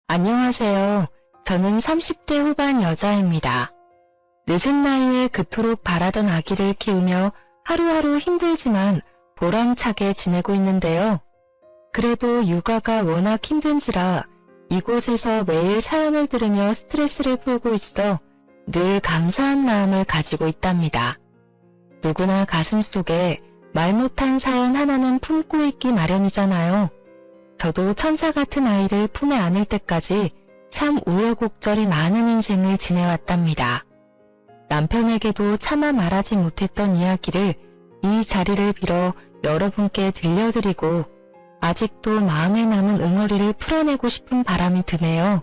안녕하세요. 저는 30대 후반 여자입니다. 늦은 나이에 그토록 바라던 아기를 키우며 하루하루 힘들지만 보람차게 지내고 있는데요. 그래도 육아가 워낙 힘든지라 이곳에서 매일 사연을 들으며 스트레스를 풀고 있어 늘 감사한 마음을 가지고 있답니다. 누구나 가슴속에 말 못한 사연 하나는 품고 있기 마련이잖아요. 저도 천사 같은 아이를 품에 안을 때까지 참 우여곡절이 많은 인생을 지내왔답니다. 남편에게도 차마 말하지 못했던 이야기를 이 자리를 빌어 여러분께 들려드리고 아직도 마음에 남은 응어리를 풀어내고 싶은 바람이 드네요.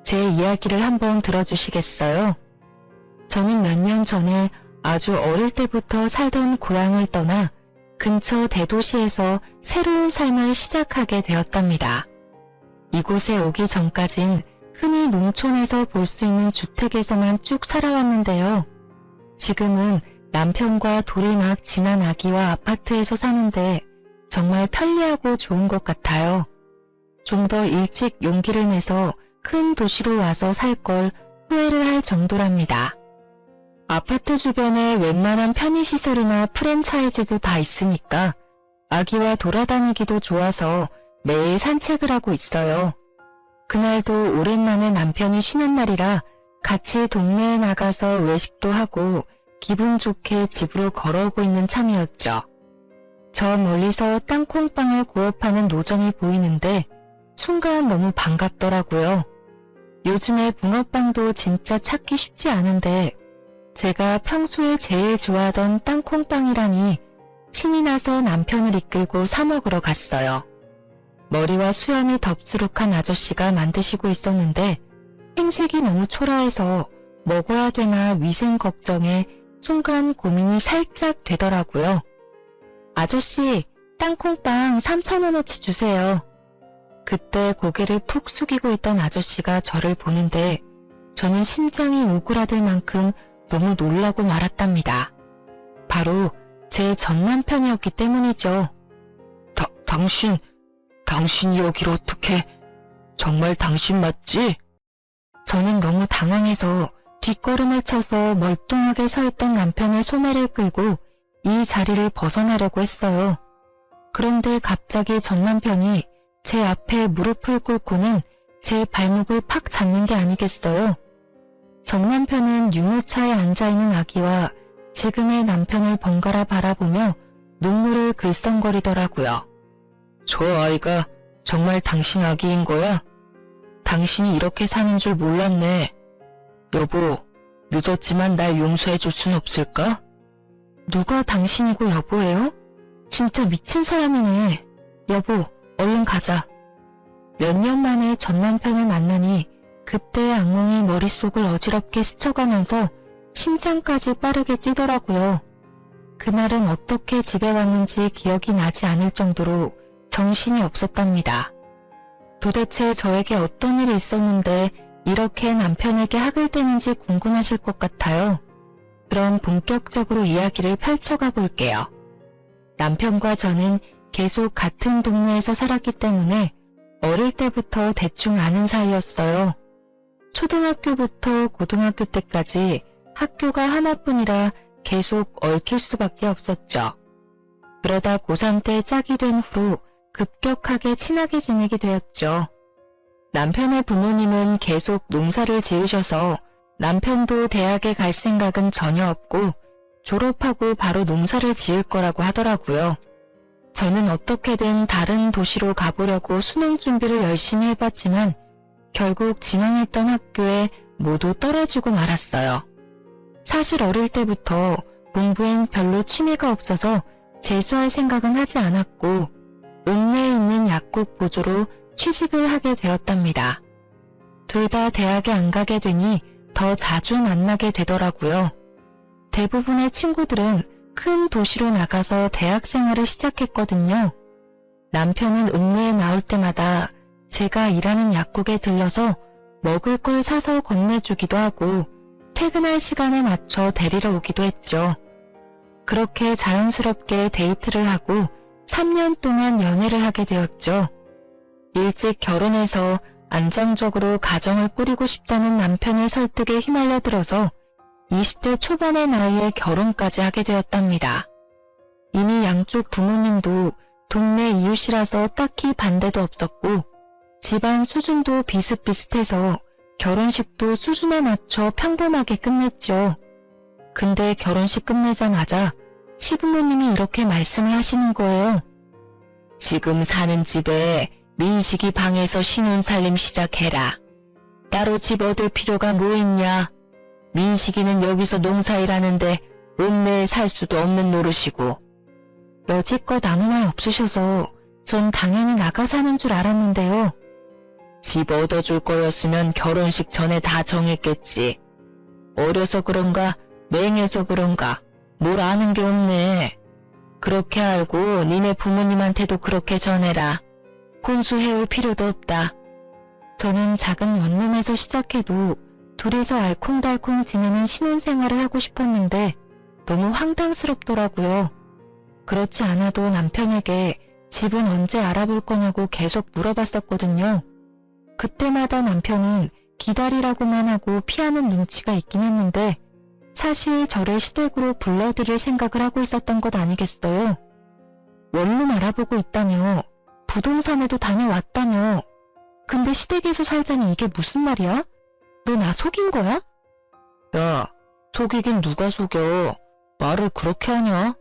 제 이야기를 한번 들어주시겠어요? 저는 몇 년 전에 아주 어릴 때부터 살던 고향을 떠나 근처 대도시에서 새로운 삶을 시작하게 되었답니다. 이곳에 오기 전까진 흔히 농촌에서 볼 수 있는 주택에서만 쭉 살아왔는데요. 지금은 남편과 돌이 막 지난 아기와 아파트에서 사는데 정말 편리하고 좋은 것 같아요. 좀 더 일찍 용기를 내서 큰 도시로 와서 살 걸 후회를 할 정도랍니다. 아파트 주변에 웬만한 편의시설이나 프랜차이즈도 다 있으니까 아기와 돌아다니기도 좋아서 매일 산책을 하고 있어요. 그날도 오랜만에 남편이 쉬는 날이라 같이 동네에 나가서 외식도 하고 기분 좋게 집으로 걸어오고 있는 참이었죠. 저 멀리서 땅콩빵을 구워 파는 노점이 보이는데 순간 너무 반갑더라고요. 요즘에 붕어빵도 진짜 찾기 쉽지 않은데 제가 평소에 제일 좋아하던 땅콩빵이라니 신이 나서 남편을 이끌고 사 먹으러 갔어요. 머리와 수염이 덥수룩한 아저씨가 만드시고 있었는데 행색이 너무 초라해서 먹어야 되나 위생 걱정에 순간 고민이 살짝 되더라고요. 아저씨, 땅콩빵 3,000원어치 주세요. 그때 고개를 푹 숙이고 있던 아저씨가 저를 보는데 저는 심장이 오그라들 만큼 너무 놀라고 말았답니다. 바로 제 전남편이었기 때문이죠. 당신이 여기로 어떻게? 정말 당신 맞지? 저는 너무 당황해서 뒷걸음을 쳐서 멀뚱하게 서 있던 남편의 소매를 끌고 이 자리를 벗어나려고 했어요. 그런데 갑자기 전남편이 제 앞에 무릎을 꿇고는 제 발목을 팍 잡는 게 아니겠어요? 전남편은 유모차에 앉아있는 아기와 지금의 남편을 번갈아 바라보며 눈물을 글썽거리더라고요. 저 아이가 정말 당신 아기인 거야? 당신이 이렇게 사는 줄 몰랐네. 여보, 늦었지만 날 용서해 줄 순 없을까? 누가 당신이고 여보예요? 진짜 미친 사람이네. 여보, 얼른 가자. 몇 년 만에 전남편을 만나니 그때의 악몽이 머릿속을 어지럽게 스쳐가면서 심장까지 빠르게 뛰더라고요. 그날은 어떻게 집에 왔는지 기억이 나지 않을 정도로 정신이 없었답니다. 도대체 저에게 어떤 일이 있었는데 이렇게 남편에게 학을 떼는지 궁금하실 것 같아요. 그럼 본격적으로 이야기를 펼쳐가 볼게요. 남편과 저는 계속 같은 동네에서 살았기 때문에 어릴 때부터 대충 아는 사이였어요. 초등학교부터 고등학교 때까지 학교가 하나뿐이라 계속 얽힐 수밖에 없었죠. 그러다 고3 때 짝이 된 후로 급격하게 친하게 지내게 되었죠. 남편의 부모님은 계속 농사를 지으셔서 남편도 대학에 갈 생각은 전혀 없고 졸업하고 바로 농사를 지을 거라고 하더라고요. 저는 어떻게든 다른 도시로 가보려고 수능 준비를 열심히 해봤지만 결국 지망했던 학교에 모두 떨어지고 말았어요. 사실 어릴 때부터 공부엔 별로 취미가 없어서 재수할 생각은 하지 않았고 읍내에 있는 약국 보조로 취직을 하게 되었답니다. 둘 다 대학에 안 가게 되니 더 자주 만나게 되더라고요. 대부분의 친구들은 큰 도시로 나가서 대학 생활을 시작했거든요. 남편은 읍내에 나올 때마다 제가 일하는 약국에 들러서 먹을 걸 사서 건네주기도 하고 퇴근할 시간에 맞춰 데리러 오기도 했죠. 그렇게 자연스럽게 데이트를 하고 3년 동안 연애를 하게 되었죠. 일찍 결혼해서 안정적으로 가정을 꾸리고 싶다는 남편의 설득에 휘말려 들어서 20대 초반의 나이에 결혼까지 하게 되었답니다. 이미 양쪽 부모님도 동네 이웃이라서 딱히 반대도 없었고 집안 수준도 비슷비슷해서 결혼식도 수준에 맞춰 평범하게 끝냈죠. 근데 결혼식 끝내자마자 시부모님이 이렇게 말씀을 하시는 거예요. 지금 사는 집에 민식이 방에서 신혼살림 시작해라. 따로 집 얻을 필요가 뭐 있냐. 민식이는 여기서 농사일하는데 읍내에 살 수도 없는 노릇이고. 여지껏 아무 말 없으셔서 전 당연히 나가 사는 줄 알았는데요. 집 얻어줄 거였으면 결혼식 전에 다 정했겠지. 어려서 그런가 맹해서 그런가 뭘 아는 게 없네. 그렇게 알고 니네 부모님한테도 그렇게 전해라. 혼수해올 필요도 없다. 저는 작은 원룸에서 시작해도 둘이서 알콩달콩 지내는 신혼생활을 하고 싶었는데 너무 황당스럽더라고요. 그렇지 않아도 남편에게 집은 언제 알아볼 거냐고 계속 물어봤었거든요. 그때마다 남편은 기다리라고만 하고 피하는 눈치가 있긴 했는데 사실 저를 시댁으로 불러들일 생각을 하고 있었던 것 아니겠어요? 원룸 알아보고 있다며 부동산에도 다녀왔다며 근데 시댁에서 살자니 이게 무슨 말이야? 너 나 속인 거야? 야, 속이긴 누가 속여. 말을 그렇게 하냐?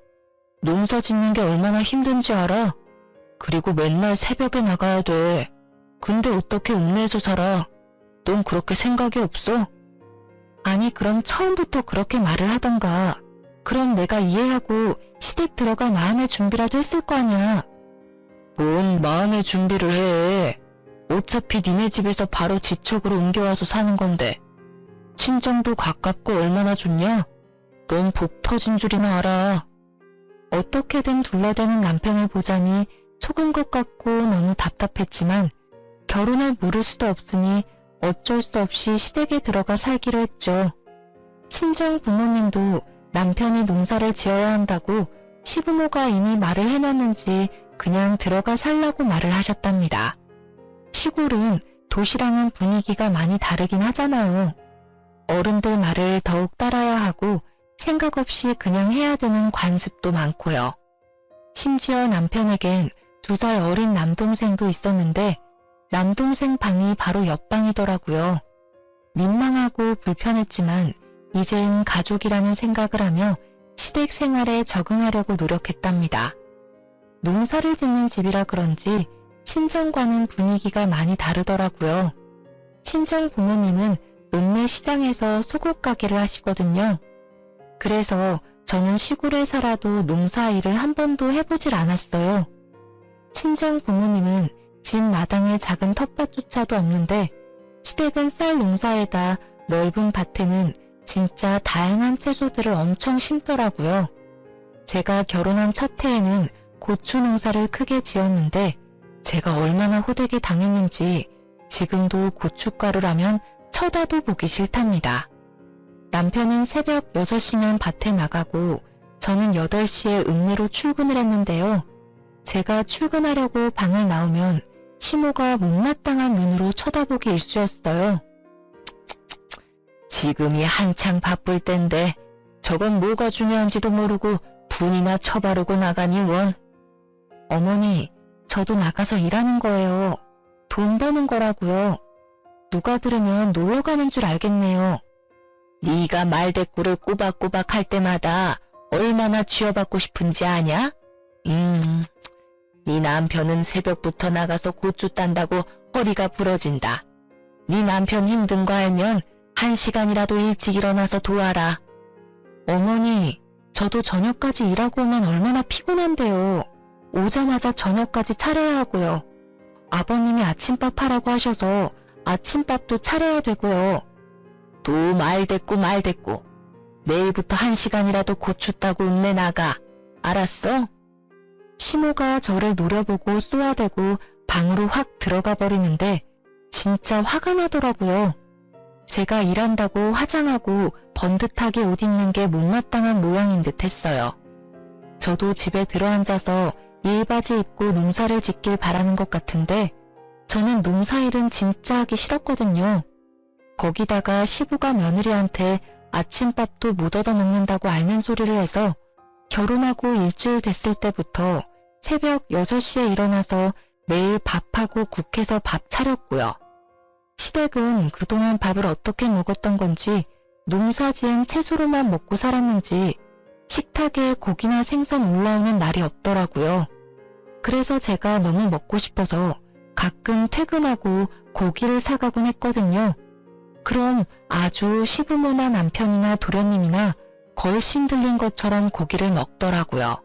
농사 짓는 게 얼마나 힘든지 알아? 그리고 맨날 새벽에 나가야 돼. 근데 어떻게 읍내에서 살아? 넌 그렇게 생각이 없어? 아니 그럼 처음부터 그렇게 말을 하던가. 그럼 내가 이해하고 시댁 들어갈 마음의 준비라도 했을 거 아니야. 뭔 마음의 준비를 해. 어차피 니네 집에서 바로 지척으로 옮겨와서 사는 건데. 친정도 가깝고 얼마나 좋냐? 넌 복 터진 줄이나 알아. 어떻게든 둘러대는 남편을 보자니 속은 것 같고 너무 답답했지만 결혼을 물을 수도 없으니 어쩔 수 없이 시댁에 들어가 살기로 했죠. 친정 부모님도 남편이 농사를 지어야 한다고 시부모가 이미 말을 해놨는지 그냥 들어가 살라고 말을 하셨답니다. 시골은 도시랑은 분위기가 많이 다르긴 하잖아요. 어른들 말을 더욱 따라야 하고 생각 없이 그냥 해야 되는 관습도 많고요. 심지어 남편에겐 2살 어린 남동생도 있었는데 남동생 방이 바로 옆방이더라고요. 민망하고 불편했지만 이젠 가족이라는 생각을 하며 시댁 생활에 적응하려고 노력했답니다. 농사를 짓는 집이라 그런지 친정과는 분위기가 많이 다르더라고요. 친정 부모님은 읍내 시장에서 속옷 가게를 하시거든요. 그래서 저는 시골에 살아도 농사 일을 한 번도 해보질 않았어요. 친정 부모님은 집 마당에 작은 텃밭조차도 없는데 시댁은 쌀 농사에다 넓은 밭에는 진짜 다양한 채소들을 엄청 심더라고요. 제가 결혼한 첫 해에는 고추 농사를 크게 지었는데 제가 얼마나 호되게 당했는지 지금도 고춧가루라면 쳐다도 보기 싫답니다. 남편은 새벽 6시면 밭에 나가고 저는 8시에 읍내로 출근을 했는데요. 제가 출근하려고 방을 나오면 시모가 못마땅한 눈으로 쳐다보기 일쑤였어요. 지금이 한창 바쁠 땐데 저건 뭐가 중요한지도 모르고 분이나 쳐바르고 나가니 원. 어머니, 저도 나가서 일하는 거예요. 돈 버는 거라고요. 누가 들으면 놀러 가는 줄 알겠네요. 네가 말대꾸를 꼬박꼬박 할 때마다 얼마나 쥐어받고 싶은지 아냐? 네 남편은 새벽부터 나가서 고추 딴다고 허리가 부러진다. 네 남편 힘든 거 알면 1시간이라도 일찍 일어나서 도와라. 어머니, 저도 저녁까지 일하고 오면 얼마나 피곤한데요. 오자마자 저녁까지 차려야 하고요. 아버님이 아침밥 하라고 하셔서 아침밥도 차려야 되고요. 또 말대꾸. 내일부터 1시간이라도 고추 따고 읍내 나가. 알았어? 시모가 저를 노려보고 쏘아대고 방으로 확 들어가 버리는데 진짜 화가 나더라고요. 제가 일한다고 화장하고 번듯하게 옷 입는 게 못마땅한 모양인 듯 했어요. 저도 집에 들어앉아서 일바지 입고 농사를 짓길 바라는 것 같은데 저는 농사일은 진짜 하기 싫었거든요. 거기다가 시부가 며느리한테 아침밥도 못 얻어먹는다고 앓는 소리를 해서 결혼하고 일주일 됐을 때부터 새벽 6시에 일어나서 매일 밥하고 국해서 밥 차렸고요. 시댁은 그동안 밥을 어떻게 먹었던 건지 농사지은 채소로만 먹고 살았는지 식탁에 고기나 생선 올라오는 날이 없더라고요. 그래서 제가 너무 먹고 싶어서 가끔 퇴근하고 고기를 사가곤 했거든요. 그럼 아주 시부모나 남편이나 도련님이나 걸신 들린 것처럼 고기를 먹더라고요.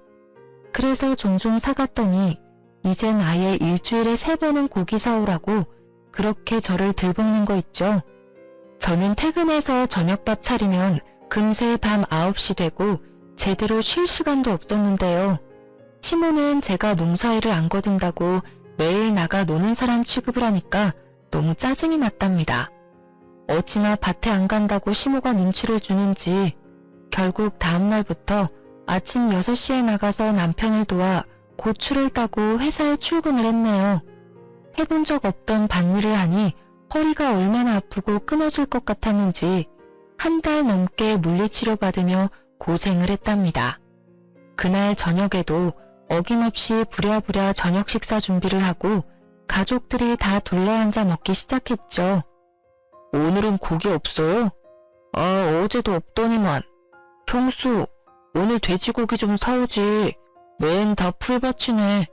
그래서 종종 사갔더니 이젠 아예 일주일에 3번은 고기 사오라고 그렇게 저를 들볶는 거 있죠. 저는 퇴근해서 저녁밥 차리면 금세 밤 9시 되고 제대로 쉴 시간도 없었는데요. 시모는 제가 농사일을 안 거둔다고 매일 나가 노는 사람 취급을 하니까 너무 짜증이 났답니다. 어찌나 밭에 안 간다고 시모가 눈치를 주는지 결국 다음날부터 아침 6시에 나가서 남편을 도와 고추를 따고 회사에 출근을 했네요. 해본 적 없던 밭일을 하니 허리가 얼마나 아프고 끊어질 것 같았는지 한 달 넘게 물리치료 받으며 고생을 했답니다. 그날 저녁에도 어김없이 부랴부랴 저녁 식사 준비를 하고 가족들이 다 둘러앉아 먹기 시작했죠. 오늘은 고기 없어요? 어제도 없더니만. 평수, 오늘 돼지고기 좀 사오지. 맨 다 풀밭이네.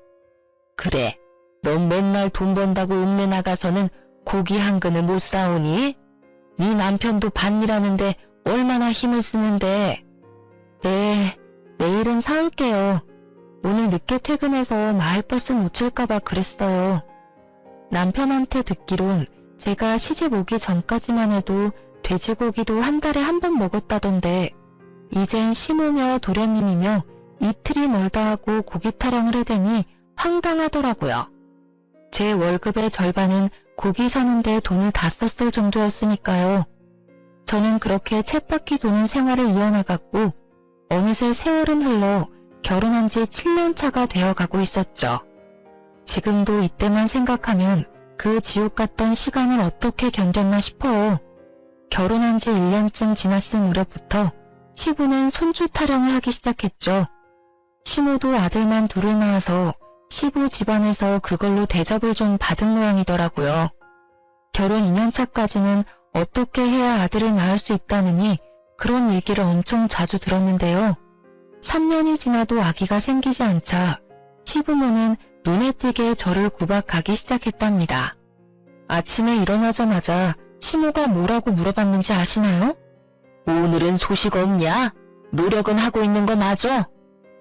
그래, 넌 맨날 돈 번다고 읍내 나가서는 고기 한 근을 못 사오니? 네 남편도 밭일하는데 얼마나 힘을 쓰는데. 네, 내일은 사올게요. 오늘 늦게 퇴근해서 마을버스 놓칠까봐 그랬어요. 남편한테 듣기론 제가 시집 오기 전까지만 해도 돼지고기도 한 달에 한 번 먹었다던데 이젠 시모며 도련님이며 이틀이 멀다 하고 고기 타령을 해대니 황당하더라고요. 제 월급의 절반은 고기 사는데 돈을 다 썼을 정도였으니까요. 저는 그렇게 쳇바퀴 도는 생활을 이어나갔고 어느새 세월은 흘러 결혼한 지 7년 차가 되어가고 있었죠. 지금도 이때만 생각하면 그 지옥 같던 시간을 어떻게 견뎠나 싶어요. 결혼한 지 1년쯤 지났을 무렵부터 시부는 손주 타령을 하기 시작했죠. 시모도 아들만 둘을 낳아서 시부 집안에서 그걸로 대접을 좀 받은 모양이더라고요. 결혼 2년 차까지는 어떻게 해야 아들을 낳을 수 있다느니 그런 얘기를 엄청 자주 들었는데요. 3년이 지나도 아기가 생기지 않자 시부모는 눈에 띄게 저를 구박하기 시작했답니다. 아침에 일어나자마자 시모가 뭐라고 물어봤는지 아시나요? 오늘은 소식 없냐? 노력은 하고 있는 거 맞아?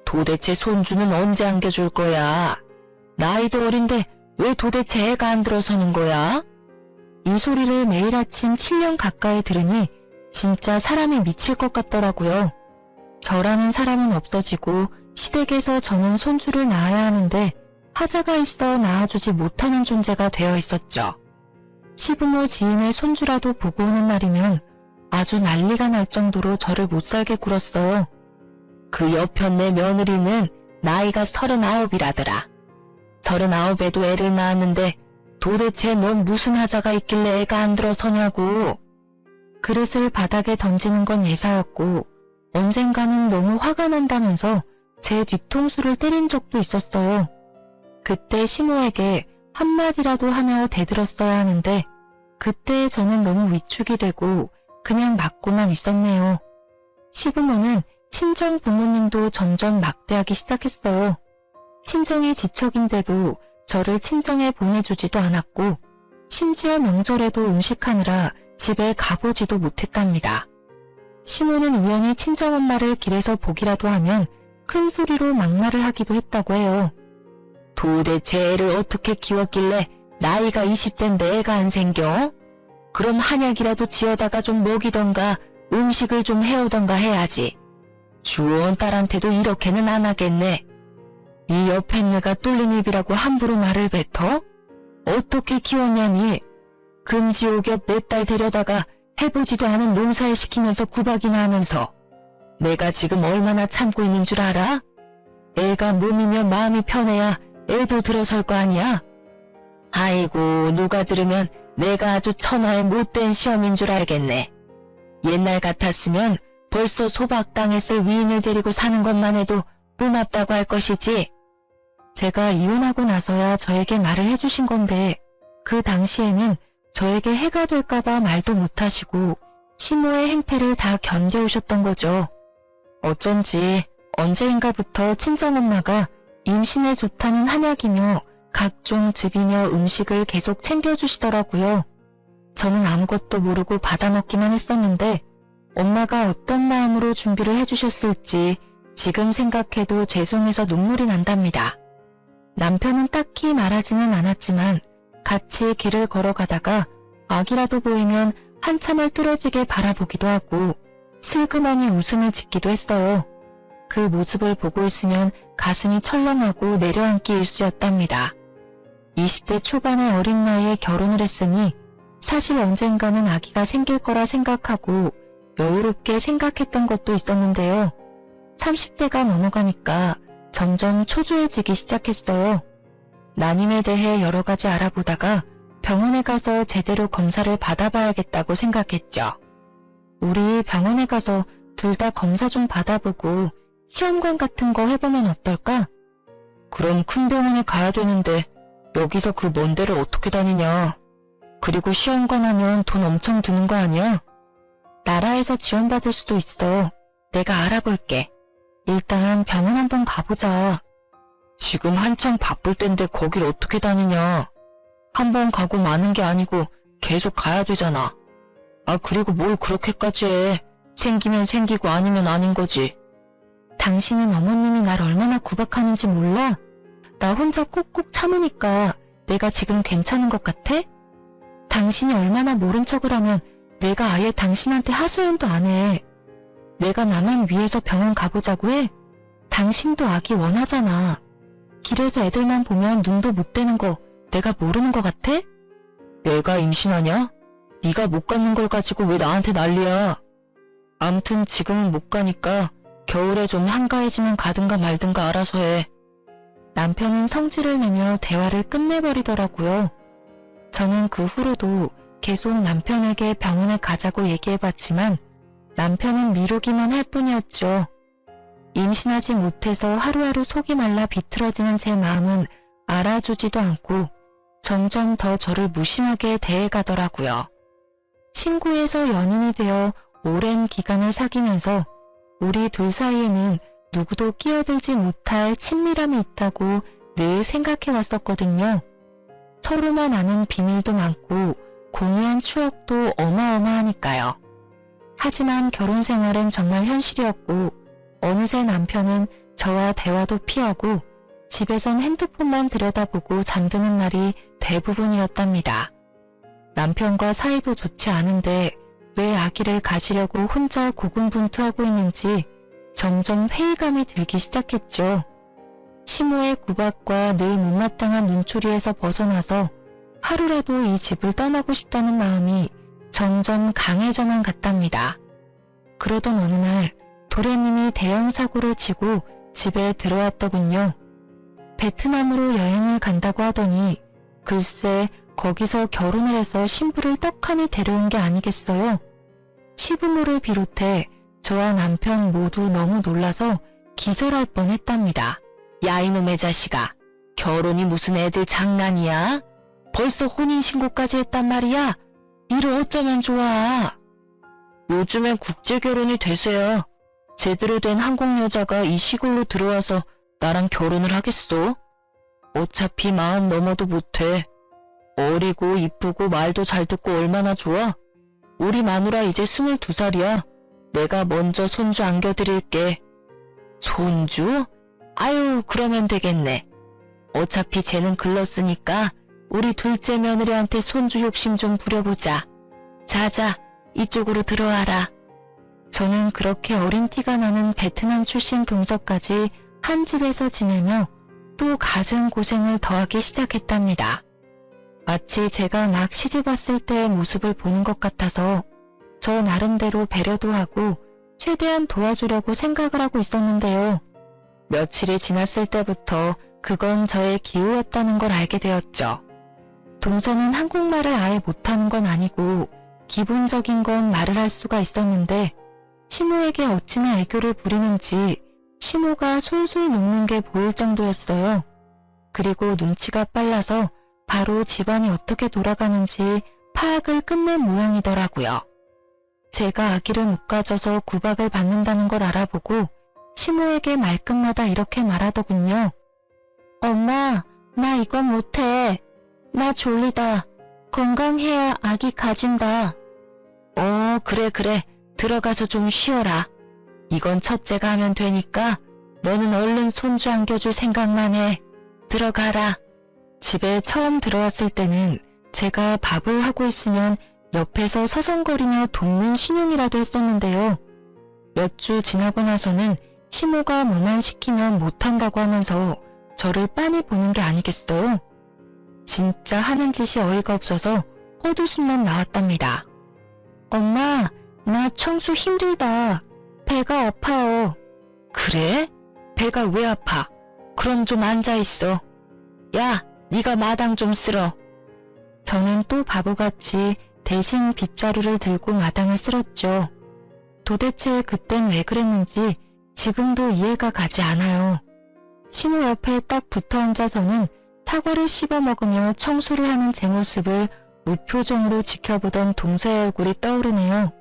도대체 손주는 언제 안겨줄 거야? 나이도 어린데 왜 도대체 애가 안 들어서는 거야? 이 소리를 매일 아침 7년 가까이 들으니 진짜 사람이 미칠 것 같더라고요. 저라는 사람은 없어지고 시댁에서 저는 손주를 낳아야 하는데 하자가 있어 낳아주지 못하는 존재가 되어 있었죠. 시부모 지인의 손주라도 보고 오는 날이면 아주 난리가 날 정도로 저를 못살게 굴었어요. 그 옆편네 며느리는 나이가 39이라더라. 39에도 애를 낳았는데 도대체 넌 무슨 하자가 있길래 애가 안 들어서냐고. 그릇을 바닥에 던지는 건 예사였고 언젠가는 너무 화가 난다면서 제 뒤통수를 때린 적도 있었어요. 그때 시모에게 한마디라도 하며 대들었어야 하는데 그때 저는 너무 위축이 되고 그냥 맞고만 있었네요. 시부모는 친정 부모님도 점점 막대하기 시작했어요. 친정의 지척인데도 저를 친정에 보내주지도 않았고 심지어 명절에도 음식하느라 집에 가보지도 못했답니다. 시모는 우연히 친정엄마를 길에서 보기라도 하면 큰 소리로 막말을 하기도 했다고 해요. 도대체 애를 어떻게 키웠길래 나이가 20대인데 애가 안 생겨? 그럼 한약이라도 지어다가 좀 먹이던가 음식을 좀 해오던가 해야지. 주원 딸한테도 이렇게는 안 하겠네. 이 옆에 내가 뚫린 입이라고 함부로 말을 뱉어? 어떻게 키웠냐니? 금지옥엽 내 딸 데려다가 해보지도 않은 농사일 시키면서 구박이나 하면서 내가 지금 얼마나 참고 있는 줄 알아? 애가 몸이면 마음이 편해야 애도 들어설 거 아니야? 아이고, 누가 들으면 내가 아주 천하의 못된 시험인 줄 알겠네. 옛날 같았으면 벌써 소박당했을 위인을 데리고 사는 것만 해도 고맙다고 할 것이지. 제가 이혼하고 나서야 저에게 말을 해주신 건데 그 당시에는 저에게 해가 될까봐 말도 못하시고 시모의 행패를 다 견뎌오셨던 거죠. 어쩐지 언제인가부터 친정엄마가 임신에 좋다는 한약이며 각종 즙이며 음식을 계속 챙겨주시더라고요. 저는 아무것도 모르고 받아먹기만 했었는데 엄마가 어떤 마음으로 준비를 해주셨을지 지금 생각해도 죄송해서 눈물이 난답니다. 남편은 딱히 말하지는 않았지만 같이 길을 걸어가다가 아기라도 보이면 한참을 뚫어지게 바라보기도 하고 슬그머니 웃음을 짓기도 했어요. 그 모습을 보고 있으면 가슴이 철렁하고 내려앉기 일쑤였답니다. 20대 초반의 어린 나이에 결혼을 했으니 사실 언젠가는 아기가 생길 거라 생각하고 여유롭게 생각했던 것도 있었는데요. 30대가 넘어가니까 점점 초조해지기 시작했어요. 난임에 대해 여러 가지 알아보다가 병원에 가서 제대로 검사를 받아봐야겠다고 생각했죠. 우리 병원에 가서 둘 다 검사 좀 받아보고 시험관 같은 거 해보면 어떨까? 그럼 큰 병원에 가야 되는데 여기서 그 먼 데를 어떻게 다니냐. 그리고 시험관 하면 돈 엄청 드는 거 아니야? 나라에서 지원받을 수도 있어. 내가 알아볼게. 일단 병원 한번 가보자. 지금 한창 바쁠 땐데 거길 어떻게 다니냐. 한번 가고 마는 게 아니고 계속 가야 되잖아. 아, 그리고 뭘 그렇게까지 해. 생기면 생기고 아니면 아닌 거지. 당신은 어머님이 날 얼마나 구박하는지 몰라? 나 혼자 꾹꾹 참으니까 내가 지금 괜찮은 것 같아? 당신이 얼마나 모른 척을 하면 내가 아예 당신한테 하소연도 안 해. 내가 나만 위해서 병원 가보자고 해? 당신도 아기 원하잖아. 길에서 애들만 보면 눈도 못 떼는 거 내가 모르는 것 같아? 내가 임신하냐? 네가 못 가는 걸 가지고 왜 나한테 난리야? 암튼 지금은 못 가니까 겨울에 좀 한가해지면 가든가 말든가 알아서 해. 남편은 성질을 내며 대화를 끝내버리더라고요. 저는 그 후로도 계속 남편에게 병원에 가자고 얘기해봤지만 남편은 미루기만 할 뿐이었죠. 임신하지 못해서 하루하루 속이 말라 비틀어지는 제 마음은 알아주지도 않고 점점 더 저를 무심하게 대해가더라고요. 친구에서 연인이 되어 오랜 기간을 사귀면서 우리 둘 사이에는 누구도 끼어들지 못할 친밀함이 있다고 늘 생각해 왔었거든요. 서로만 아는 비밀도 많고 공유한 추억도 어마어마하니까요. 하지만 결혼 생활은 정말 현실이었고 어느새 남편은 저와 대화도 피하고 집에선 핸드폰만 들여다보고 잠드는 날이 대부분이었답니다. 남편과 사이도 좋지 않은데 왜 아기를 가지려고 혼자 고군분투하고 있는지 점점 회의감이 들기 시작했죠. 시모의 구박과 늘 못마땅한 눈초리에서 벗어나서 하루라도 이 집을 떠나고 싶다는 마음이 점점 강해져만 갔답니다. 그러던 어느 날 도련님이 대형 사고를 치고 집에 들어왔더군요. 베트남으로 여행을 간다고 하더니 글쎄 거기서 결혼을 해서 신부를 떡하니 데려온 게 아니겠어요. 시부모를 비롯해 저와 남편 모두 너무 놀라서 기절할 뻔했답니다. 야 이놈의 자식아, 결혼이 무슨 애들 장난이야? 벌써 혼인신고까지 했단 말이야? 이를 어쩌면 좋아. 요즘엔 국제결혼이 대세야. 제대로 된 한국 여자가 이 시골로 들어와서 나랑 결혼을 하겠어? 어차피 40 넘어도 못해. 어리고 이쁘고 말도 잘 듣고 얼마나 좋아? 우리 마누라 이제 22살이야. 내가 먼저 손주 안겨드릴게. 손주? 아유, 그러면 되겠네. 어차피 쟤는 글렀으니까 우리 둘째 며느리한테 손주 욕심 좀 부려보자. 자자, 이쪽으로 들어와라. 저는 그렇게 어린 티가 나는 베트남 출신 동서까지 한 집에서 지내며 또 갖은 고생을 더하기 시작했답니다. 마치 제가 막 시집왔을 때의 모습을 보는 것 같아서 저 나름대로 배려도 하고 최대한 도와주려고 생각을 하고 있었는데요. 며칠이 지났을 때부터 그건 저의 기우였다는 걸 알게 되었죠. 동서는 한국말을 아예 못하는 건 아니고 기본적인 건 말을 할 수가 있었는데 시모에게 어찌나 애교를 부리는지 시모가 솔솔 녹는 게 보일 정도였어요. 그리고 눈치가 빨라서 바로 집안이 어떻게 돌아가는지 파악을 끝낸 모양이더라고요. 제가 아기를 못 가져서 구박을 받는다는 걸 알아보고 시모에게 말끝마다 이렇게 말하더군요. 엄마, 나 이건 못해. 나 졸리다. 건강해야 아기 가진다. 그래. 들어가서 좀 쉬어라. 이건 첫째가 하면 되니까 너는 얼른 손주 안겨줄 생각만 해. 들어가라. 집에 처음 들어왔을 때는 제가 밥을 하고 있으면 옆에서 서성거리며 돕는 신용이라도 했었는데요. 몇 주 지나고 나서는 시모가 뭐만 시키면 못한다고 하면서 저를 빤히 보는 게 아니겠어요? 진짜 하는 짓이 어이가 없어서 헛웃음만 나왔답니다. 엄마, 나 청소 힘들다. 배가 아파요. 그래? 배가 왜 아파? 그럼 좀 앉아있어. 야, 네가 마당 좀 쓸어. 저는 또 바보같이 대신 빗자루를 들고 마당을 쓸었죠. 도대체 그땐 왜 그랬는지 지금도 이해가 가지 않아요. 시모 옆에 딱 붙어 앉아서는 사과를 씹어 먹으며 청소를 하는 제 모습을 무표정으로 지켜보던 동서의 얼굴이 떠오르네요.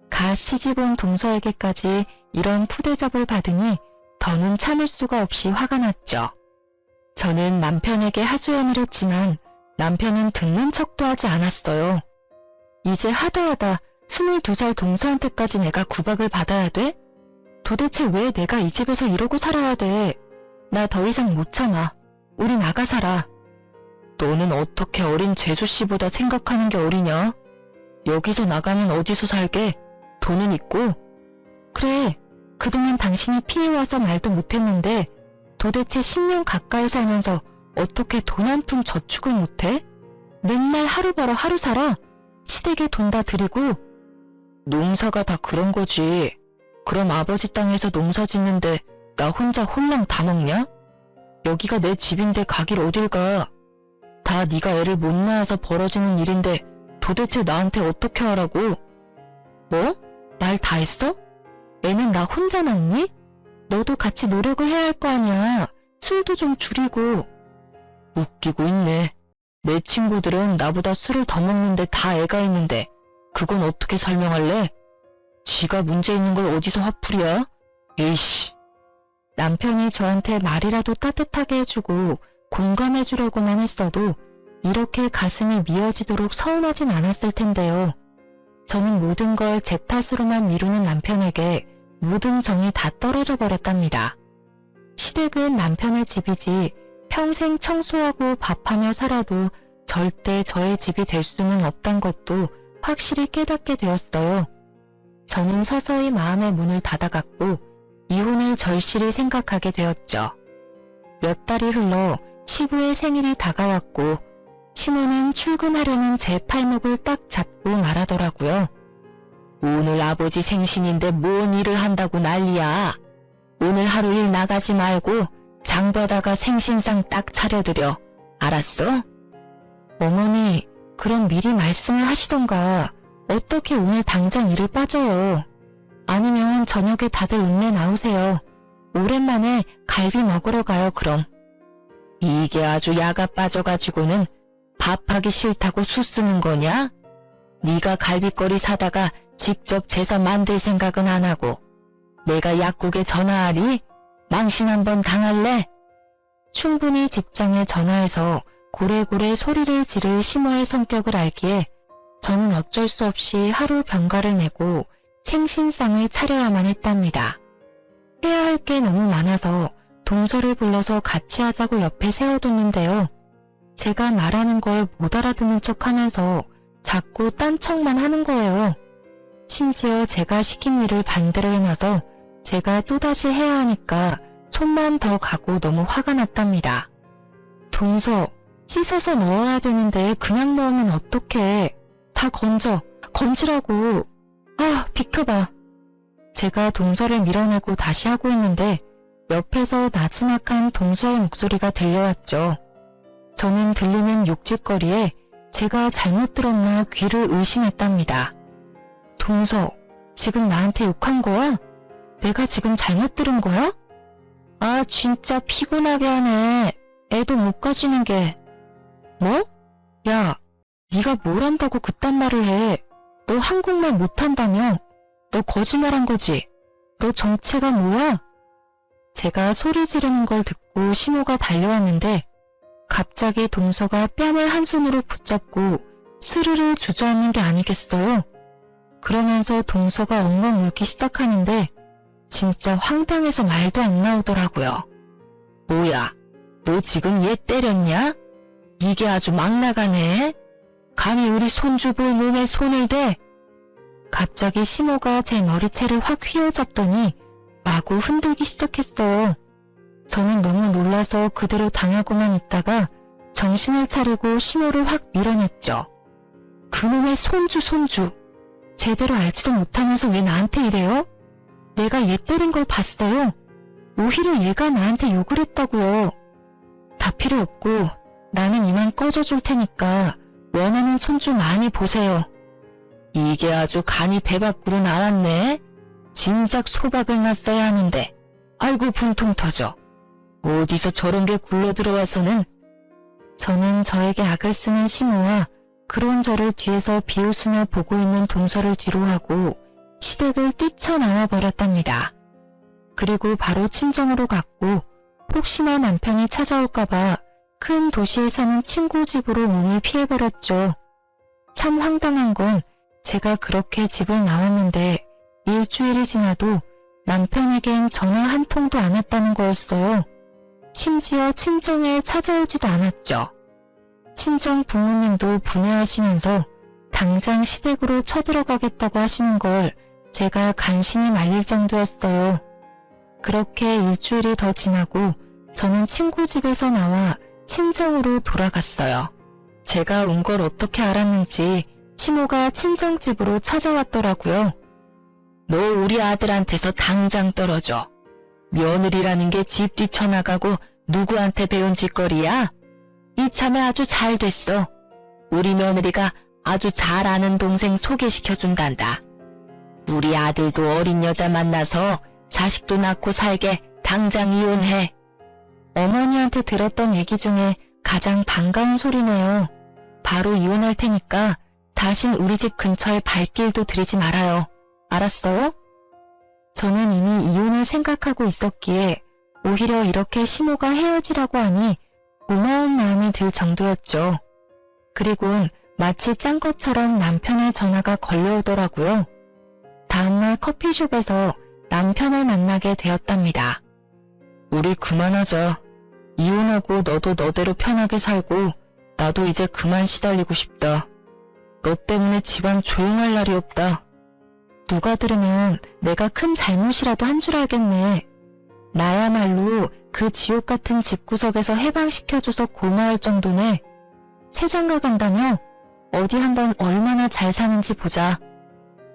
갓 시집온 동서에게까지 이런 푸대접을 받으니 더는 참을 수가 없이 화가 났죠. 저는 남편에게 하소연을 했지만 남편은 듣는 척도 하지 않았어요. 이제 하다하다 22살 동서한테까지 내가 구박을 받아야 돼? 도대체 왜 내가 이 집에서 이러고 살아야 돼? 나 더 이상 못 참아. 우리 나가 살아. 너는 어떻게 어린 재수씨보다 생각하는 게 어리냐? 여기서 나가면 어디서 살게? 돈은 있고? 그래, 그동안 당신이 피해와서 말도 못했는데 도대체 10년 가까이 살면서 어떻게 돈 한 푼 저축을 못해? 맨날 하루 벌어 하루 살아? 시댁에 돈 다 드리고? 농사가 다 그런 거지. 그럼 아버지 땅에서 농사 짓는데 나 혼자 홀랑 다 먹냐? 여기가 내 집인데 가길 어딜 가. 다 네가 애를 못 낳아서 벌어지는 일인데 도대체 나한테 어떻게 하라고? 뭐? 말 다 했어? 애는 나 혼자 낳니? 너도 같이 노력을 해야 할 거 아니야. 술도 좀 줄이고. 웃기고 있네. 내 친구들은 나보다 술을 더 먹는데 다 애가 있는데 그건 어떻게 설명할래? 지가 문제 있는 걸 어디서 화풀이야? 에이씨. 남편이 저한테 말이라도 따뜻하게 해주고 공감해주려고만 했어도 이렇게 가슴이 미어지도록 서운하진 않았을 텐데요. 저는 모든 걸 제 탓으로만 미루는 남편에게 모든 정이 다 떨어져 버렸답니다. 시댁은 남편의 집이지 평생 청소하고 밥하며 살아도 절대 저의 집이 될 수는 없단 것도 확실히 깨닫게 되었어요. 저는 서서히 마음의 문을 닫아갔고 이혼을 절실히 생각하게 되었죠. 몇 달이 흘러 시부의 생일이 다가왔고 시모는 출근하려는 제 팔목을 딱 잡고 말하더라고요. 오늘 아버지 생신인데 뭔 일을 한다고 난리야. 오늘 하루 일 나가지 말고 장보다가 생신상 딱 차려드려. 알았어? 어머니, 그럼 미리 말씀을 하시던가. 어떻게 오늘 당장 일을 빠져요. 아니면 저녁에 다들 읍내 나오세요. 오랜만에 갈비 먹으러 가요 그럼. 이게 아주 야가 빠져가지고는 밥하기 싫다고 수 쓰는 거냐? 네가 갈비거리 사다가 직접 재서 만들 생각은 안 하고 내가 약국에 전화하리? 망신 한번 당할래? 충분히 직장에 전화해서 고래고래 소리를 지를 시모의 성격을 알기에 저는 어쩔 수 없이 하루 병가를 내고 생신상을 차려야만 했답니다. 해야 할 게 너무 많아서 동서를 불러서 같이 하자고 옆에 세워뒀는데요. 제가 말하는 걸 못 알아듣는 척하면서 자꾸 딴 척만 하는 거예요. 심지어 제가 시킨 일을 반대로 해놔서 제가 또다시 해야 하니까 손만 더 가고 너무 화가 났답니다. 동서, 씻어서 넣어야 되는데 그냥 넣으면 어떡해. 다 건지라고. 아, 비켜봐. 제가 동서를 밀어내고 다시 하고 있는데 옆에서 나지막한 동서의 목소리가 들려왔죠. 저는 들리는 욕짓거리에 제가 잘못 들었나 귀를 의심했답니다. 동서, 지금 나한테 욕한 거야? 내가 지금 잘못 들은 거야? 아, 진짜 피곤하게 하네. 애도 못 가지는 게. 뭐? 야, 네가 뭘 한다고 그딴 말을 해. 너 한국말 못한다며? 너 거짓말한 거지? 너 정체가 뭐야? 제가 소리 지르는 걸 듣고 시모가 달려왔는데 갑자기 동서가 뺨을 한 손으로 붙잡고 스르르 주저앉는 게 아니겠어요? 그러면서 동서가 엉엉 울기 시작하는데 진짜 황당해서 말도 안 나오더라고요. 뭐야, 너 지금 얘 때렸냐? 이게 아주 막 나가네. 감히 우리 손주 볼 몸에 손을 대? 갑자기 시모가 제 머리채를 확 휘어잡더니 마구 흔들기 시작했어요. 저는 너무 놀라서 그대로 당하고만 있다가 정신을 차리고 시모를 확 밀어냈죠. 그놈의 손주. 제대로 알지도 못하면서 왜 나한테 이래요? 내가 얘 때린 걸 봤어요. 오히려 얘가 나한테 욕을 했다고요. 다 필요 없고 나는 이만 꺼져줄 테니까 원하는 손주 많이 보세요. 이게 아주 간이 배 밖으로 나왔네. 진작 소박을 놨어야 하는데. 아이고 분통 터져. 어디서 저런 게 굴러 들어와서는. 저는 저에게 악을 쓰는 시모와 그런 저를 뒤에서 비웃으며 보고 있는 동서를 뒤로하고 시댁을 뛰쳐나와 버렸답니다. 그리고 바로 친정으로 갔고 혹시나 남편이 찾아올까봐 큰 도시에 사는 친구 집으로 몸을 피해버렸죠. 참 황당한 건 제가 그렇게 집을 나왔는데 일주일이 지나도 남편에겐 전화 한 통도 안 왔다는 거였어요. 심지어 친정에 찾아오지도 않았죠. 친정 부모님도 분해하시면서 당장 시댁으로 쳐들어가겠다고 하시는 걸 제가 간신히 말릴 정도였어요. 그렇게 일주일이 더 지나고 저는 친구 집에서 나와 친정으로 돌아갔어요. 제가 온 걸 어떻게 알았는지 시모가 친정집으로 찾아왔더라고요. 너 우리 아들한테서 당장 떨어져. 며느리라는 게 집 뛰쳐나가고 누구한테 배운 짓거리야? 이참에 아주 잘 됐어. 우리 며느리가 아주 잘 아는 동생 소개시켜준단다. 우리 아들도 어린 여자 만나서 자식도 낳고 살게 당장 이혼해. 어머니한테 들었던 얘기 중에 가장 반가운 소리네요. 바로 이혼할 테니까 다신 우리 집 근처에 발길도 들이지 말아요. 알았어요? 저는 이미 이혼을 생각하고 있었기에 오히려 이렇게 시모가 헤어지라고 하니 고마운 마음이 들 정도였죠. 그리곤 마치 짠 것처럼 남편의 전화가 걸려오더라고요. 다음날 커피숍에서 남편을 만나게 되었답니다. 우리 그만하자. 이혼하고 너도 너대로 편하게 살고 나도 이제 그만 시달리고 싶다. 너 때문에 집안 조용할 날이 없다. 누가 들으면 내가 큰 잘못이라도 한 줄 알겠네. 나야말로 그 지옥 같은 집구석에서 해방시켜줘서 고마울 정도네. 세장가 간다며? 어디 한번 얼마나 잘 사는지 보자.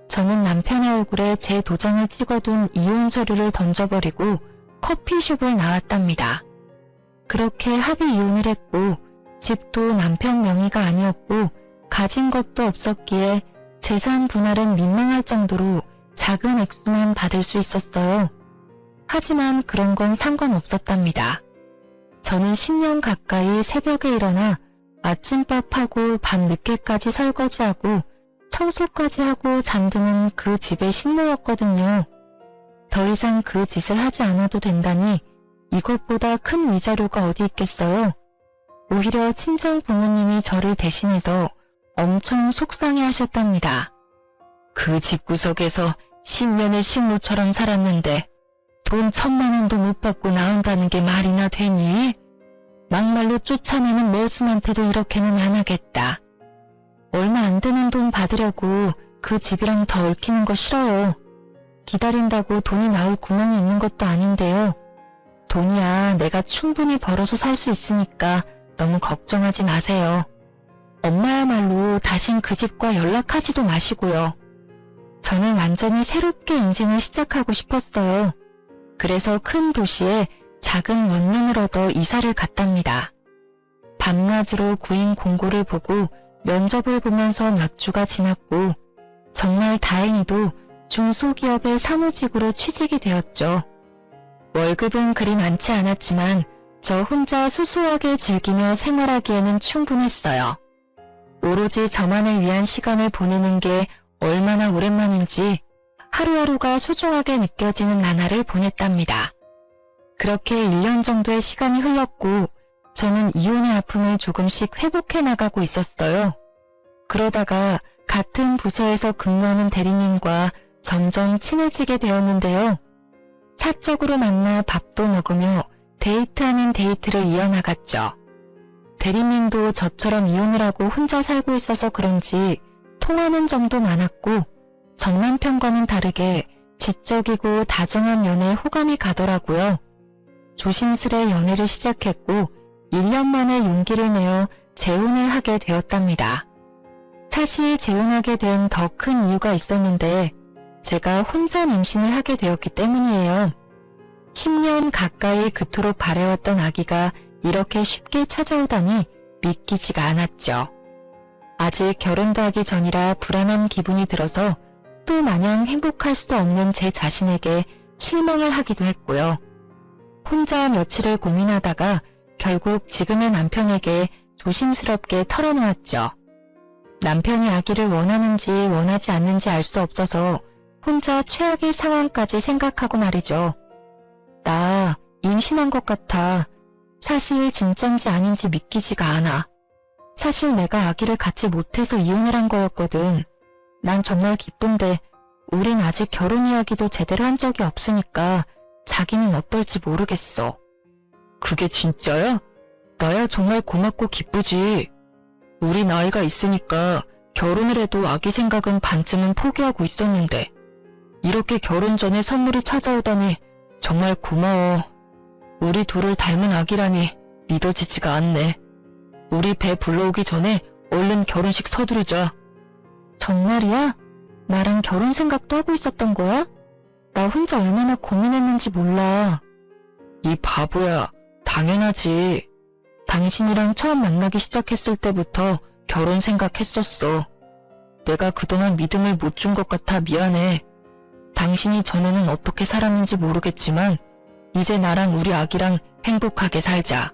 저는 남편의 얼굴에 제 도장을 찍어둔 이혼 서류를 던져버리고 커피숍을 나왔답니다. 그렇게 합의 이혼을 했고 집도 남편 명의가 아니었고 가진 것도 없었기에 재산 분할은 민망할 정도로 작은 액수만 받을 수 있었어요. 하지만 그런 건 상관없었답니다. 저는 10년 가까이 새벽에 일어나 아침밥하고 밤 늦게까지 설거지하고 청소까지 하고 잠드는 그 집의 식모였거든요. 더 이상 그 짓을 하지 않아도 된다니 이것보다 큰 위자료가 어디 있겠어요. 오히려 친정 부모님이 저를 대신해서 엄청 속상해 하셨답니다. 그 집구석에서 10년을 식모처럼 살았는데 돈 1,000만 원도 못 받고 나온다는 게 말이나 되니? 막말로 쫓아내는 머슴한테도 이렇게는 안 하겠다. 얼마 안 되는 돈 받으려고 그 집이랑 더 얽히는 거 싫어요. 기다린다고 돈이 나올 구멍이 있는 것도 아닌데요. 돈이야 내가 충분히 벌어서 살 수 있으니까 너무 걱정하지 마세요. 엄마야말로 다신 그 집과 연락하지도 마시고요. 저는 완전히 새롭게 인생을 시작하고 싶었어요. 그래서 큰 도시에 작은 원룸을 얻어 이사를 갔답니다. 밤낮으로 구인 공고를 보고 면접을 보면서 몇 주가 지났고 정말 다행히도 중소기업의 사무직으로 취직이 되었죠. 월급은 그리 많지 않았지만 저 혼자 소소하게 즐기며 생활하기에는 충분했어요. 오로지 저만을 위한 시간을 보내는 게 얼마나 오랜만인지 하루하루가 소중하게 느껴지는 나날을 보냈답니다. 그렇게 1년 정도의 시간이 흘렀고 저는 이혼의 아픔을 조금씩 회복해 나가고 있었어요. 그러다가 같은 부서에서 근무하는 대리님과 점점 친해지게 되었는데요. 사적으로 만나 밥도 먹으며 데이트 아닌 데이트를 이어나갔죠. 대리님도 저처럼 이혼을 하고 혼자 살고 있어서 그런지 통하는 점도 많았고 전 남편과는 다르게 지적이고 다정한 면에 호감이 가더라고요. 조심스레 연애를 시작했고 1년 만에 용기를 내어 재혼을 하게 되었답니다. 사실 재혼하게 된 더 큰 이유가 있었는데 제가 혼전 임신을 하게 되었기 때문이에요. 10년 가까이 그토록 바래왔던 아기가 이렇게 쉽게 찾아오다니 믿기지가 않았죠. 아직 결혼도 하기 전이라 불안한 기분이 들어서 또 마냥 행복할 수도 없는 제 자신에게 실망을 하기도 했고요. 혼자 며칠을 고민하다가 결국 지금의 남편에게 조심스럽게 털어놓았죠. 남편이 아기를 원하는지 원하지 않는지 알 수 없어서 혼자 최악의 상황까지 생각하고 말이죠. 나 임신한 것 같아. 사실 진짠지 아닌지 믿기지가 않아. 사실 내가 아기를 갖지 못해서 이혼을 한 거였거든. 난 정말 기쁜데 우린 아직 결혼 이야기도 제대로 한 적이 없으니까 자기는 어떨지 모르겠어. 그게 진짜야? 나야 정말 고맙고 기쁘지. 우리 나이가 있으니까 결혼을 해도 아기 생각은 반쯤은 포기하고 있었는데 이렇게 결혼 전에 선물이 찾아오다니 정말 고마워. 우리 둘을 닮은 아기라니 믿어지지가 않네. 우리 배 불러오기 전에 얼른 결혼식 서두르자. 정말이야? 나랑 결혼 생각도 하고 있었던 거야? 나 혼자 얼마나 고민했는지 몰라. 이 바보야, 당연하지. 당신이랑 처음 만나기 시작했을 때부터 결혼 생각했었어. 내가 그동안 믿음을 못 준 것 같아 미안해. 당신이 전에는 어떻게 살았는지 모르겠지만 이제 나랑 우리 아기랑 행복하게 살자.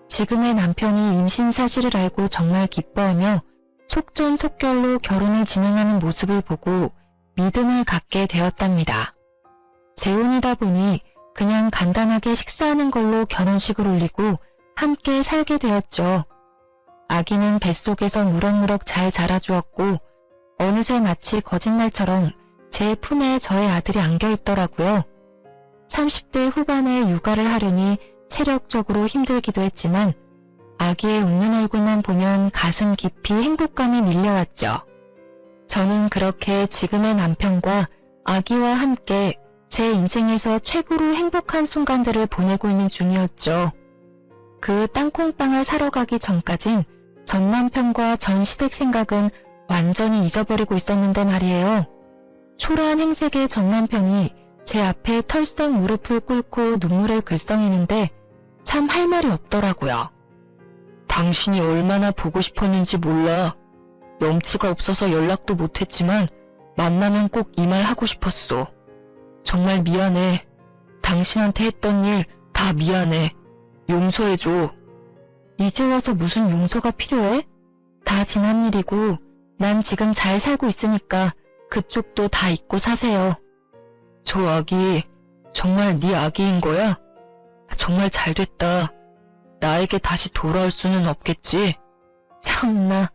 지금의 남편이 임신 사실을 알고 정말 기뻐하며 속전속결로 결혼을 진행하는 모습을 보고 믿음을 갖게 되었답니다. 재혼이다 보니 그냥 간단하게 식사하는 걸로 결혼식을 올리고 함께 살게 되었죠. 아기는 뱃속에서 무럭무럭 잘 자라주었고 어느새 마치 거짓말처럼 제 품에 저의 아들이 안겨있더라고요. 30대 후반에 육아를 하려니 체력적으로 힘들기도 했지만 아기의 웃는 얼굴만 보면 가슴 깊이 행복감이 밀려왔죠. 저는 그렇게 지금의 남편과 아기와 함께 제 인생에서 최고로 행복한 순간들을 보내고 있는 중이었죠. 그 땅콩빵을 사러 가기 전까진 전 남편과 전 시댁 생각은 완전히 잊어버리고 있었는데 말이에요. 초라한 행색의 전 남편이 제 앞에 털썩 무릎을 꿇고 눈물을 글썽이는데 참 할 말이 없더라고요. 당신이 얼마나 보고 싶었는지 몰라. 염치가 없어서 연락도 못했지만 만나면 꼭 이 말 하고 싶었어. 정말 미안해. 당신한테 했던 일 다 미안해. 용서해줘. 이제 와서 무슨 용서가 필요해? 다 지난 일이고 난 지금 잘 살고 있으니까 그쪽도 다 잊고 사세요. 저 아기 정말 네 아기인 거야? 정말 잘됐다. 나에게 다시 돌아올 수는 없겠지? 참나,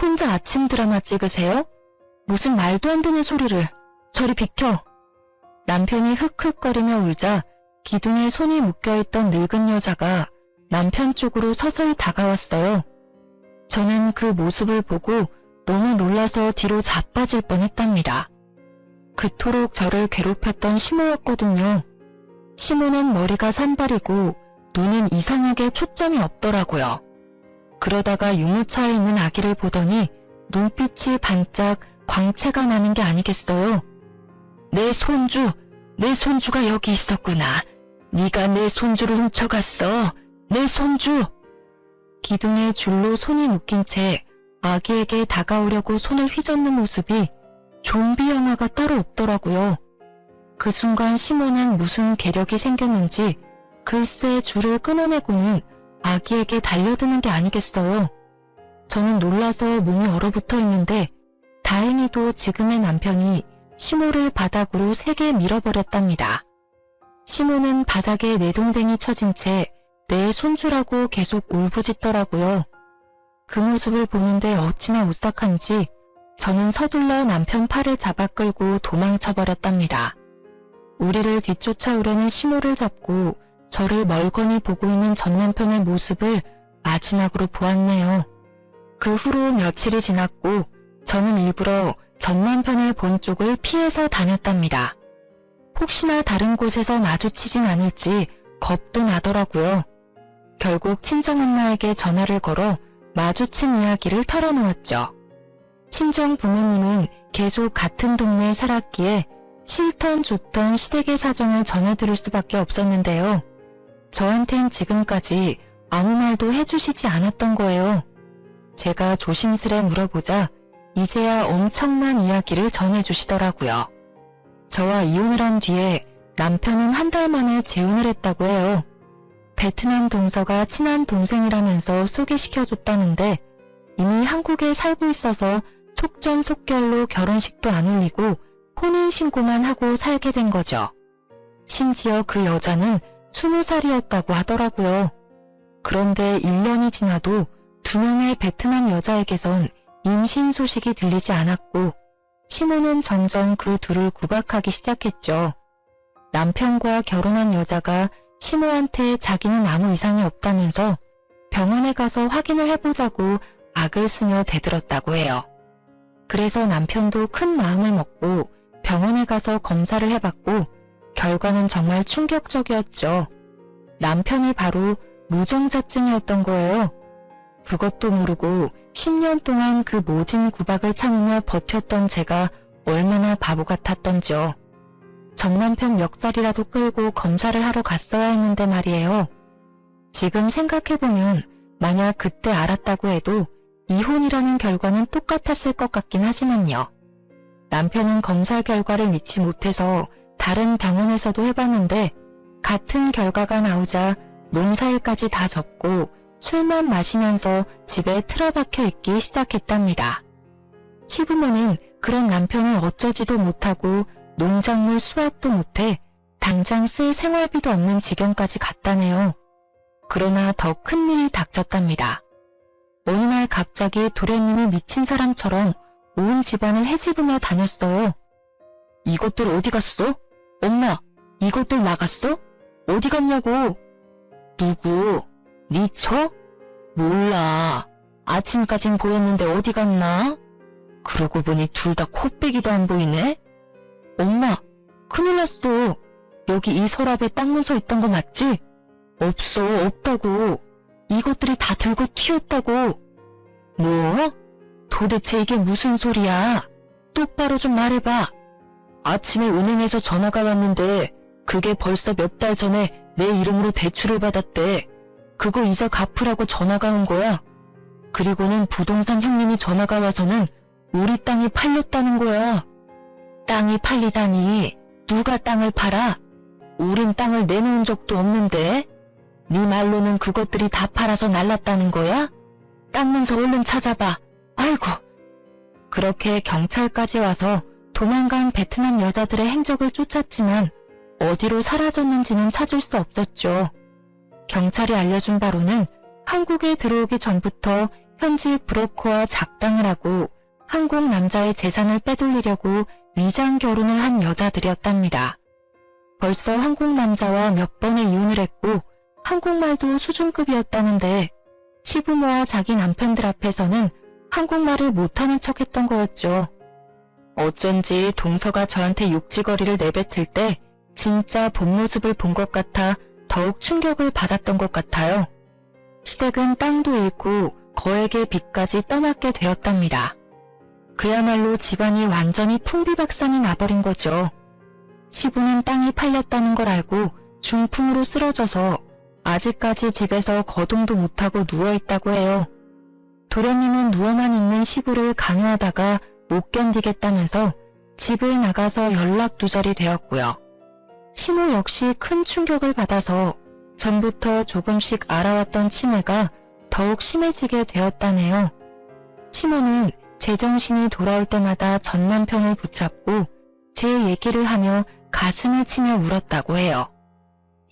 혼자 아침 드라마 찍으세요? 무슨 말도 안 되는 소리를. 저리 비켜. 남편이 흑흑거리며 울자 기둥에 손이 묶여있던 늙은 여자가 남편 쪽으로 서서히 다가왔어요. 저는 그 모습을 보고 너무 놀라서 뒤로 자빠질 뻔했답니다. 그토록 저를 괴롭혔던 시모였거든요. 시모는 머리가 산발이고 눈은 이상하게 초점이 없더라고요. 그러다가 유모차에 있는 아기를 보더니 눈빛이 반짝 광채가 나는 게 아니겠어요. 내 손주가 여기 있었구나. 네가 내 손주를 훔쳐갔어. 내 손주. 기둥에 줄로 손이 묶인 채 아기에게 다가오려고 손을 휘젓는 모습이 좀비 영화가 따로 없더라고요. 그 순간 시몬은 무슨 계력이 생겼는지 글쎄 줄을 끊어내고는 아기에게 달려드는 게 아니겠어요. 저는 놀라서 몸이 얼어붙어 있는데 다행히도 지금의 남편이 시모를 바닥으로 세게 밀어버렸답니다. 시모는 바닥에 내동댕이 쳐진 채 내 손주라고 계속 울부짖더라고요. 그 모습을 보는데 어찌나 오싹한지 저는 서둘러 남편 팔을 잡아 끌고 도망쳐버렸답니다. 우리를 뒤쫓아오려는 시모를 잡고 저를 멀거니 보고 있는 전 남편의 모습을 마지막으로 보았네요. 그 후로 며칠이 지났고 저는 일부러 전 남편을 본 쪽을 피해서 다녔답니다. 혹시나 다른 곳에서 마주치진 않을지 겁도 나더라고요. 결국 친정엄마에게 전화를 걸어 마주친 이야기를 털어놓았죠. 친정 부모님은 계속 같은 동네에 살았기에 싫던 좋던 시댁의 사정을 전해들을 수밖에 없었는데요. 저한텐 지금까지 아무 말도 해주시지 않았던 거예요. 제가 조심스레 물어보자 이제야 엄청난 이야기를 전해주시더라고요. 저와 이혼을 한 뒤에 남편은 한 달 만에 재혼을 했다고 해요. 베트남 동서가 친한 동생이라면서 소개시켜줬다는데 이미 한국에 살고 있어서 속전속결로 결혼식도 안 올리고 혼인신고만 하고 살게 된 거죠. 심지어 그 여자는 20살이었다고 하더라고요. 그런데 1년이 지나도 2명의 베트남 여자에게선 임신 소식이 들리지 않았고 시모는 점점 그 둘을 구박하기 시작했죠. 남편과 결혼한 여자가 시모한테 자기는 아무 이상이 없다면서 병원에 가서 확인을 해보자고 악을 쓰며 대들었다고 해요. 그래서 남편도 큰 마음을 먹고 병원에 가서 검사를 해봤고 결과는 정말 충격적이었죠. 남편이 바로 무정자증이었던 거예요. 그것도 모르고 10년 동안 그 모진 구박을 참으며 버텼던 제가 얼마나 바보 같았던지요. 전 남편 멱살이라도 끌고 검사를 하러 갔어야 했는데 말이에요. 지금 생각해보면 만약 그때 알았다고 해도 이혼이라는 결과는 똑같았을 것 같긴 하지만요. 남편은 검사 결과를 믿지 못해서 다른 병원에서도 해봤는데 같은 결과가 나오자 농사일까지 다 접고 술만 마시면서 집에 틀어박혀 있기 시작했답니다. 시부모는 그런 남편을 어쩌지도 못하고 농작물 수확도 못해 당장 쓸 생활비도 없는 지경까지 갔다네요. 그러나 더 큰 일이 닥쳤답니다. 어느 날 갑자기 도련님이 미친 사람처럼 온 집안을 헤집으며 다녔어요. 이것들 어디 갔어? 엄마, 이것들 나갔어? 어디 갔냐고? 누구? 네 처? 몰라. 아침까진 보였는데 어디 갔나? 그러고 보니 둘 다 코빼기도 안 보이네? 엄마, 큰일 났어. 여기 이 서랍에 땅 문서 있던 거 맞지? 없어, 없다고. 이것들이 다 들고 튀었다고. 뭐? 도대체 이게 무슨 소리야? 똑바로 좀 말해봐. 아침에 은행에서 전화가 왔는데 그게 벌써 몇 달 전에 내 이름으로 대출을 받았대. 그거 이자 갚으라고 전화가 온 거야. 그리고는 부동산 형님이 전화가 와서는 우리 땅이 팔렸다는 거야. 땅이 팔리다니 누가 땅을 팔아? 우린 땅을 내놓은 적도 없는데. 네 말로는 그것들이 다 팔아서 날랐다는 거야? 땅 문서 얼른 찾아봐. 아이고. 그렇게 경찰까지 와서 도망간 베트남 여자들의 행적을 쫓았지만 어디로 사라졌는지는 찾을 수 없었죠. 경찰이 알려준 바로는 한국에 들어오기 전부터 현지 브로커와 작당을 하고 한국 남자의 재산을 빼돌리려고 위장 결혼을 한 여자들이었답니다. 벌써 한국 남자와 몇 번의 이혼을 했고 한국말도 수준급이었다는데 시부모와 자기 남편들 앞에서는 한국말을 못하는 척했던 거였죠. 어쩐지 동서가 저한테 욕지거리를 내뱉을 때 진짜 본 모습을 본 것 같아 더욱 충격을 받았던 것 같아요. 시댁은 땅도 잃고 거액의 빚까지 떠맡게 되었답니다. 그야말로 집안이 완전히 풍비박산이 나버린 거죠. 시부는 땅이 팔렸다는 걸 알고 중풍으로 쓰러져서 아직까지 집에서 거동도 못하고 누워있다고 해요. 도련님은 누워만 있는 시부를 강요하다가 못 견디겠다면서 집을 나가서 연락두절이 되었고요. 시모 역시 큰 충격을 받아서 전부터 조금씩 알아왔던 치매가 더욱 심해지게 되었다네요. 시모는 제정신이 돌아올 때마다 전 남편을 붙잡고 제 얘기를 하며 가슴을 치며 울었다고 해요.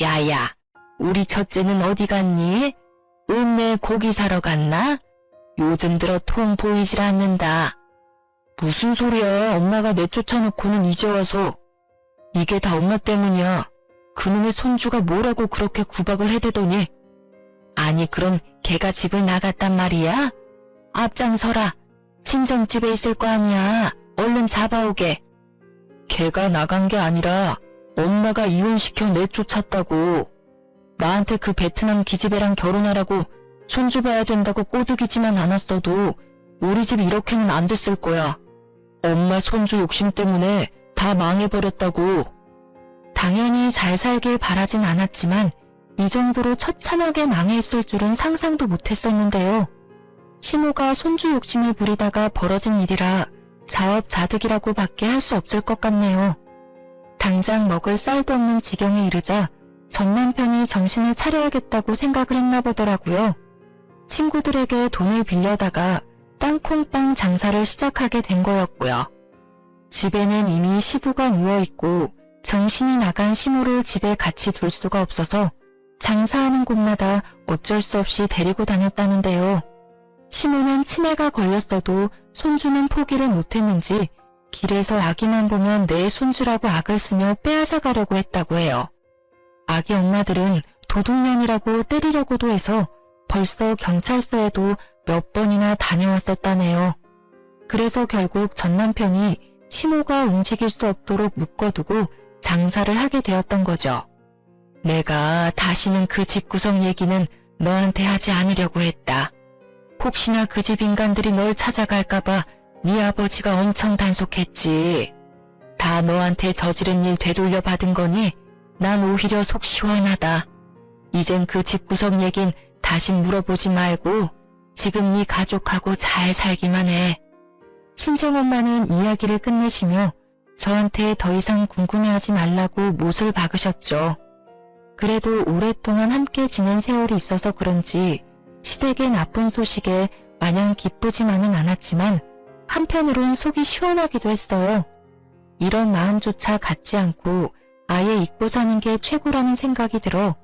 야야, 우리 첫째는 어디 갔니? 읍내에 고기 사러 갔나? 요즘 들어 통 보이질 않는다. 무슨 소리야, 엄마가 내쫓아놓고는 이제 와서. 이게 다 엄마 때문이야. 그놈의 손주가 뭐라고 그렇게 구박을 해대더니. 아니 그럼 걔가 집을 나갔단 말이야? 앞장서라. 친정집에 있을 거 아니야. 얼른 잡아오게. 걔가 나간 게 아니라 엄마가 이혼시켜 내쫓았다고. 나한테 그 베트남 기집애랑 결혼하라고 손주 봐야 된다고 꼬드기지만 않았어도 우리 집 이렇게는 안 됐을 거야. 엄마 손주 욕심 때문에 다 망해버렸다고. 당연히 잘 살길 바라진 않았지만 이 정도로 처참하게 망해있을 줄은 상상도 못했었는데요. 시모가 손주 욕심을 부리다가 벌어진 일이라 자업자득이라고 밖에 할 수 없을 것 같네요. 당장 먹을 쌀도 없는 지경에 이르자 전 남편이 정신을 차려야겠다고 생각을 했나 보더라고요. 친구들에게 돈을 빌려다가 땅콩빵 장사를 시작하게 된 거였고요. 집에는 이미 시부가 누워있고 정신이 나간 시모를 집에 같이 둘 수가 없어서 장사하는 곳마다 어쩔 수 없이 데리고 다녔다는데요. 시모는 치매가 걸렸어도 손주는 포기를 못했는지 길에서 아기만 보면 내 손주라고 악을 쓰며 빼앗아 가려고 했다고 해요. 아기 엄마들은 도둑년이라고 때리려고도 해서 벌써 경찰서에도 몇 번이나 다녀왔었다네요. 그래서 결국 전 남편이 시모가 움직일 수 없도록 묶어두고 장사를 하게 되었던 거죠. 내가 다시는 그 집구석 얘기는 너한테 하지 않으려고 했다. 혹시나 그 집 인간들이 널 찾아갈까봐 네 아버지가 엄청 단속했지. 다 너한테 저지른 일 되돌려 받은 거니 난 오히려 속 시원하다. 이젠 그 집구석 얘긴 다시 물어보지 말고 지금 네 가족하고 잘 살기만 해. 친정엄마는 이야기를 끝내시며 저한테 더 이상 궁금해하지 말라고 못을 박으셨죠. 그래도 오랫동안 함께 지낸 세월이 있어서 그런지 시댁의 나쁜 소식에 마냥 기쁘지만은 않았지만 한편으론 속이 시원하기도 했어요. 이런 마음조차 갖지 않고 아예 잊고 사는 게 최고라는 생각이 들어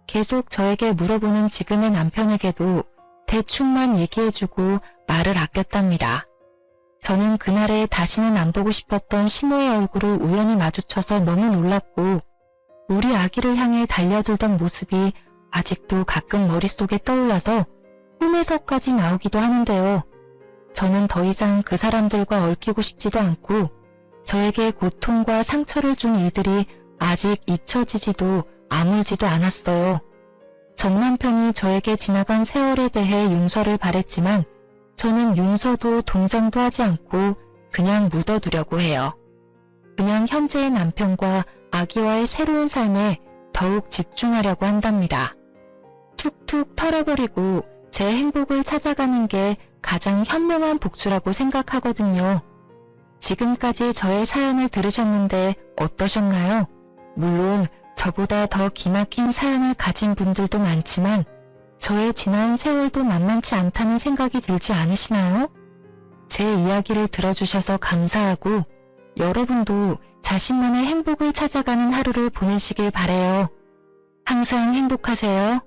계속 저에게 물어보는 지금의 남편에게도 대충만 얘기해주고 말을 아꼈답니다. 저는 그날에 다시는 안 보고 싶었던 시모의 얼굴을 우연히 마주쳐서 너무 놀랐고 우리 아기를 향해 달려들던 모습이 아직도 가끔 머릿속에 떠올라서 꿈에서까지 나오기도 하는데요. 저는 더 이상 그 사람들과 얽히고 싶지도 않고 저에게 고통과 상처를 준 일들이 아직 잊혀지지도 아물지도 않았어요. 전 남편이 저에게 지나간 세월에 대해 용서를 바랬지만 저는 용서도 동정도 하지 않고 그냥 묻어두려고 해요. 그냥 현재의 남편과 아기와의 새로운 삶에 더욱 집중하려고 한답니다. 툭툭 털어버리고 제 행복을 찾아가는 게 가장 현명한 복수라고 생각하거든요. 지금까지 저의 사연을 들으셨는데 어떠셨나요? 물론 저보다 더 기막힌 사연을 가진 분들도 많지만 저의 지나온 세월도 만만치 않다는 생각이 들지 않으시나요? 제 이야기를 들어주셔서 감사하고 여러분도 자신만의 행복을 찾아가는 하루를 보내시길 바래요. 항상 행복하세요.